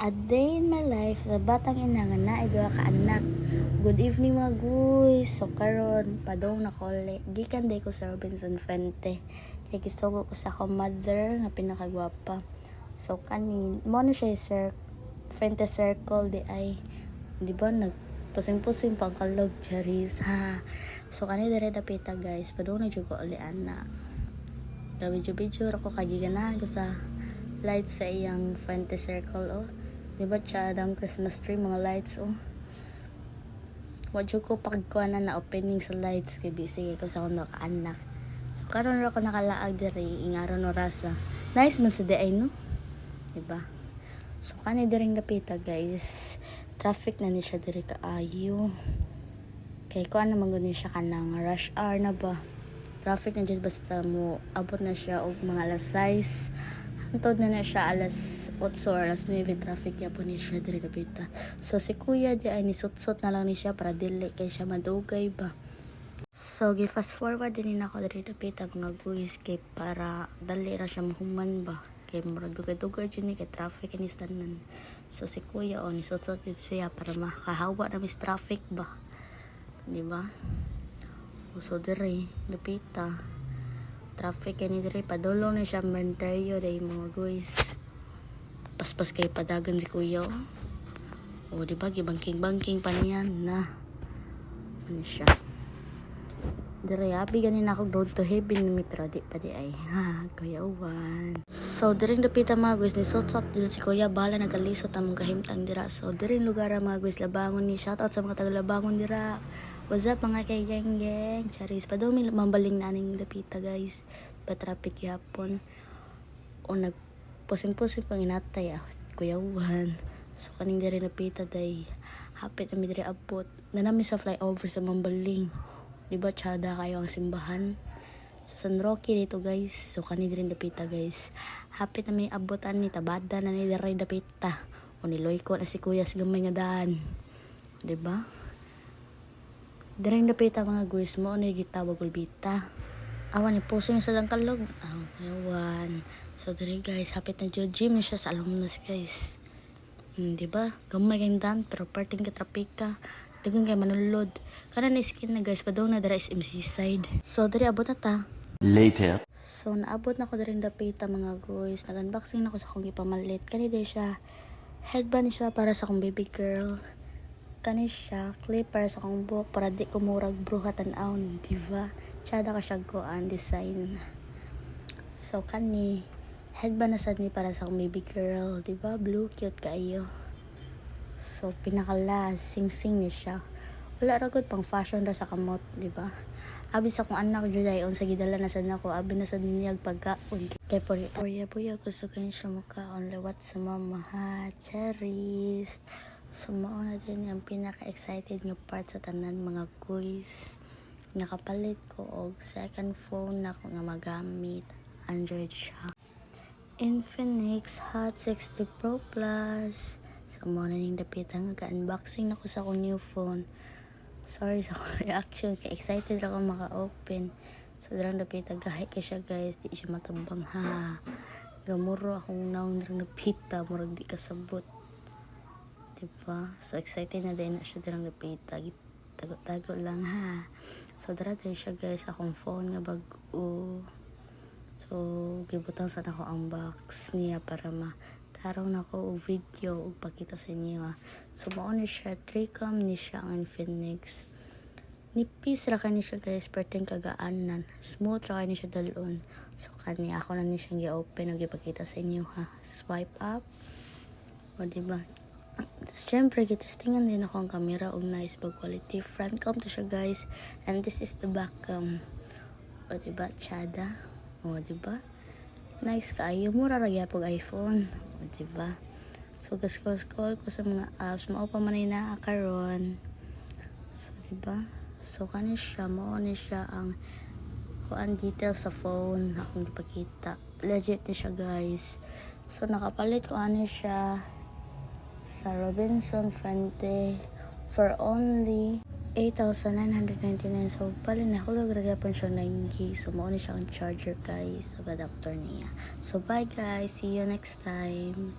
A day in my life sa batang ina nga naay duha ka anak. Good evening mga guys. So karon padong na kole. Gikan day ko sa Robinson Fuente. Kay gistogo ko sa akong mother nga pinakagwapa. So kanin mo na siya sir Fuente Circle di ay. Di ba pusing-pusing pang kalog charis ha. So kani dire dapita guys. Padong na jud ko ali ana. Video ako kagiganahan ko sa lights sa iyang Fuente Circle oh. Diba siya ang Christmas tree, mga lights, oh. Wadyo ko pagkuhanan na opening sa lights, kay busy ko sa akong anak. So, karon ako nakalaag diri, ingaron no rasa. Nice man sa day, no? Diba? So, kanay diring napita, guys. Traffic na ni siya diri kaayo. Kay kuha naman gud ni siya kanang rush hour na ba? Traffic na dyan basta mo, abot na siya og mga alas 6. Antod na siya alas 8 or alas 9 traffic ya po ni siya diri kapita. So si kuya di ay nisutsot na lang ni siya para dili kay siya madugay ba. So gi fast forward din ako diri kapita mga guys kay para dali ra siya mahuman ba. Kay murag dugay-dugay jud ni kay traffic ni tanan. So si kuya on nisutsot din siya para makahawa na mis traffic ba. Di ba? So diri kapita traffic kani dire padulong na siya Menterio day mga guys. Paspas kay padagan si kuya. O di ba gibangking pa niyan na. Ano siya? Dire abi ganin ako road to heaven ni metro di pa di ay ha kuya uwan. So dire dapita mga guys ni sotsot dito si kuya bala nagalisot ang kahimtang dira. So dire lugar mga guys labangon ni shout out sa mga taga Labangon dira. What's up mga kay geng charis pa daw may mambaling na ning dapita guys pa traffic yapon o nagpusing-pusing pang inatay kuya uwan. So kaning diri napita day hapit na mi diri abot na nami sa flyover sa mambaling di ba tsada kayo ang simbahan sa San Roque dito guys. So kaning diri napita guys hapit na mi abutan ni tabada na ni diri dapita o niloy ko na si kuya sa gamay nga daan di ba. Daring dapita mga guys mo ni gitawag ulbita. Awan ni puso ni sa kalog. Kayawan. So diri guys, hapit na jud gym na siya sa alumnus guys. Di ba? Gamay kang dan pero parting ka trapika. Dagang kay manulod. Kana ni skin na guys, padong na dira is MC side. So diri abot na ta. Later. So naabot na ko daring dapita mga guys. Nag-unboxing na ko sa akong ipamalit. Kani di siya headband siya para sa akong baby girl. Kani siya clipper sa akong buhok para di ko murag bruha tan-aon, diba? Tsada ka siya goan design. So kani headband na sad ni para sa akong baby girl, diba? Blue cute kaayo. So pinakala sing-sing ni siya. Wala ra gud pang fashion ra sa kamot, diba? Abi sa akong anak jud ayon sa gidala na sad nako, abi na sad niyag pagkaon. Kay puya gusto kani siya makaon lawat sa mama ha, cherries. So mauna din yung pinaka-excited nga part sa tanan mga guys. Nakapalit ko og second phone na ko nga magamit. Android siya. Infinix Hot 60 Pro Plus. So mauna ning dapit nga unboxing na ko sa akong new phone. Sorry sa akong reaction. Kaya excited ako maka-open. So darang dapit gahi kay siya guys. Di siya matabang ha. Gamuro akong naong darang napita. Murag di kasabot. Diba? So excited na din na siya dirang napita. Tago-tago lang ha. So dara din siya guys akong phone nga bag-o. So gibutang sa nako ang box niya para mataraw na ko og video ug pakita sa inyo ha. So mao ni siya 3cam ni siya ang Infinix. Nipis ra kani siya guys perting kagaanan. Smooth ra kani siya dalon. So kani ako na ni siyang gi-open ug ipakita sa inyo ha. Swipe up. O diba? Siyempre, gitistingan din ako ang camera og nice bag quality. Front cam to siya guys. And this is the back cam. O diba? Tsada. O diba? Nice kaayo. Mura ra gyapon iPhone. O diba? So, scroll ko sa mga apps. Mao pa man na karon. So, diba? So, kani siya. Mao ni siya ang kuan details sa phone. Akong ipakita. Legit ni siya guys. So, nakapalit ko ani siya sa Robinson Fuente for only 8,999. So pala na hulog ragapon siya 9G. So mao ni siya ang charger guys, sa adapter niya. So bye guys, see you next time.